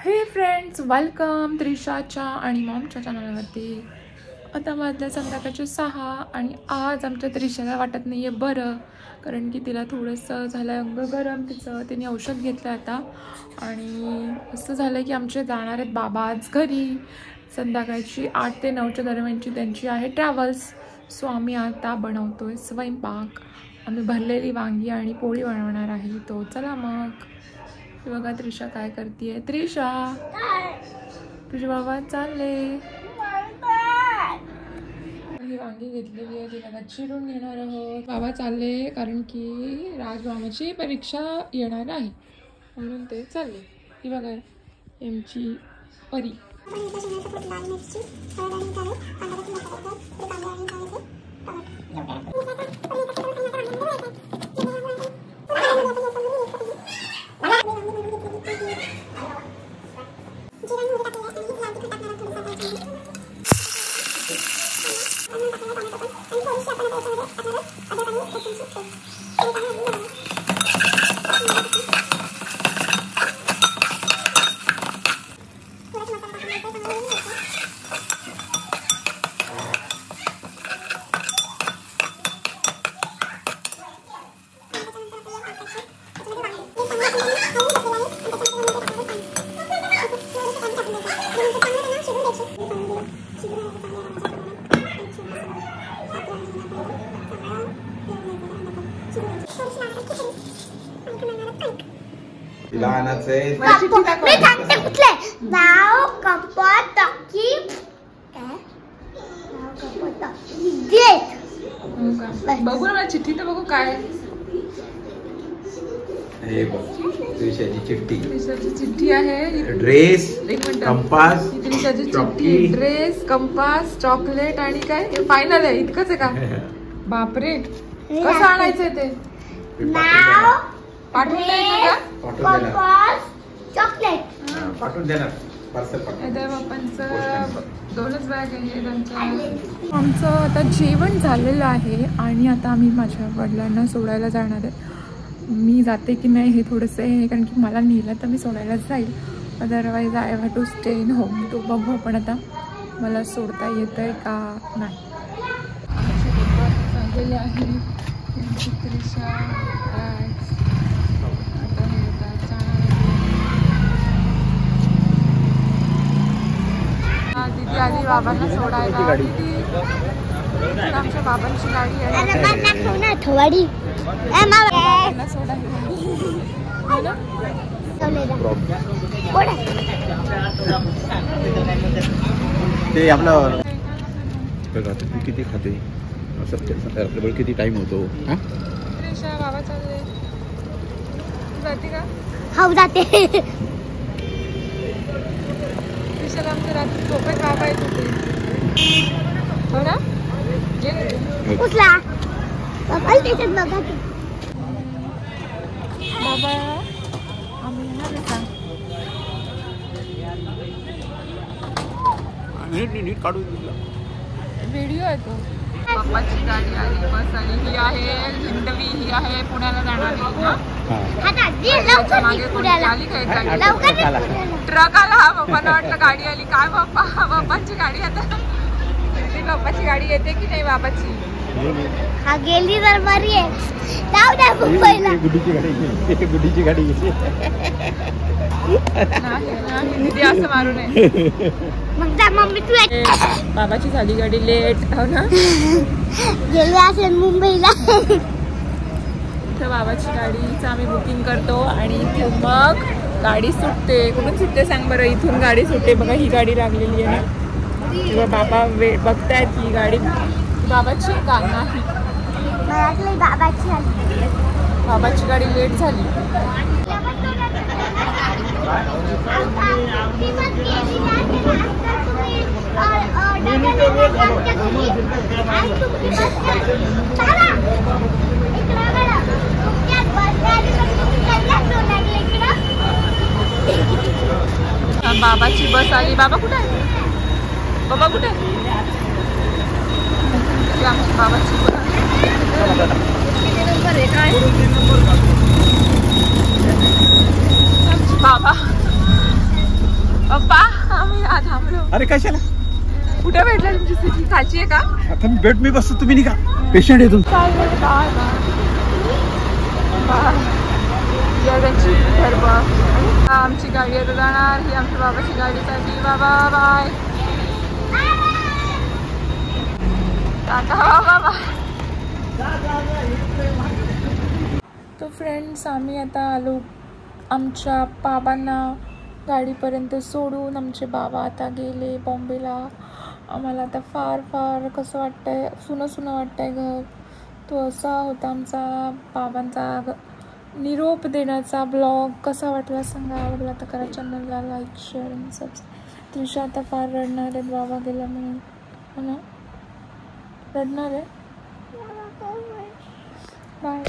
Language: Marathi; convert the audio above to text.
हे फ्रेंड्स, वेलकम त्रिशाच्या आणि मॉमच्या चॅनलवरती. आता वाजले संध्याकाळचे 6 आणि आज आमच्या त्रिशाला वाटत नाही आहे बरं, कारण की तिला थोडंसं झालं अंग गरम तिचं. तिने औषध घेतलं आता आणि असं झालं की आमचे जाणार आहेत बाबा आज घरी. संध्याकाळची 8 ते 9च्या दरम्यानची त्यांची आहे ट्रॅव्हल्स. सो आम्ही आता बनवतो आहे स्वयंपाक. आम्ही भरलेली वांगी आणि पोळी बनवणार आहे. तो चला मग. बघा त्रिशा काय करते. त्रिशा, तुझे बाबा चालले. ही वांगी घेतलेली आहे, तिला चिरून घेणार आहोत. बाबा चालले कारण की राजमामाची परीक्षा येणार आहे म्हणून ते चालले. ही बघा यांची परी. बघू ना चिठ्ठी तर बघू काय. हे बघ त्रिशाची चिठ्ठी. त्रिशाची चिठ्ठी आहे. ड्रेस, कंपास, त्रिशाची चिठ्ठी, ड्रेस, कंपास, चॉकलेट आणि काय फायनल आहे. इतकंच आहे का? बापरे, कसं आणायचंय ते? पाठवून द्यायचं का? कंपास, चॉकलेट पाठवून देणार. बाप्पांचं 2च बॅग आहे त्यांच्या. आमचं आता जेवण झालेलं आहे आणि आता आम्ही माझ्या वडिलांना सोडायला जाणार आहे. मी जाते की नाही हे थोडंसं आहे, कारण की मला नेलं तर मी सोडायलाच जाईल. Otherwise I have to stay in home. तो बघू आपण आता मला सोडता येतं आहे का नाही. झालेले आहे त्रिशा दीदी आली बाबांना सोडायला. आमच्या बाबांची गाडी आहे ते आपलं किती खाते आपल्याकडे किती टाइम होतो. त्रिशा बाबा चालले. जाते का? हो जाते. त्रिशाला आमच्या रात्री झोपेत बाबा येत होते. हो ना? उचला बाबा त्याच्यात बघा की. बाबा आम्ही येणार आहे का? नीट काढून व्हिडिओ आहे तो. बाप्पाची गाडी आली, बस आली. ही आहे हिंडवी, ही आहे पुण्याला जाणारी. आली काय ट्रक आला. हा बाप्पांना वाटलं गाडी आली काय. बाप्पाची गाडी आता. बाप्पाची गाडी येते की नाही बाबाची? हा गेली तर बरी आहे. जाऊ द्या मुंबईला. गुड्डीची गाडी गेली. दीदी असं मारू नये. मग जा मम्मी तू. बाबाची झाली गाडी लेट. हो ना? गेली असेल मुंबईला. तर बाबाची गाडीचं आम्ही बुकिंग करतो आणि इथून मग गाडी सुटते. कुठून सुटते सांग बरं? इथून गाडी सुटते. बघा ही गाडी लागलेली आहे ना. किंवा बाबा बघतायत ही गाडी बाबाची का नाही. बाबाची गाडी लेट झाली. बाबाची बस आली. बाबा कुठे आहे? बाबा कुठे आहे? आमची बाबाची बस. बाबा पप्पा आम्ही थांबलो. अरे कशाला कुठे भेटला तुमची सीट? खायची आहे का? आता मी बेड मी बसतो तुम्ही निघा. पेशंट आहे तुमचा. आमची गाडी आता जाणार. ही आमच्या बाबाची गाडी साठी. बाबा बाय. बाबा. तो फ्रेंड्स आम्ही आता आलो आमच्या बाबांना गाडीपर्यंत सोडून. आमचे बाबा आता गेले बॉम्बेला. आम्हाला आता फार फार कसं वाटतंय, सुनं सुनं वाटतंय घर. तो असा होता आमचा बाबांचा निरोप देण्याचा ब्लॉग. कसा वाटला सांगा. आवडला तर करा चॅनलला लाईक शेअर आणि सबस्क्राईब. त्रिशा आता फार रडणार आहेत बाबा गेला म्हणून. हो ना, रडणार आहे. बाय.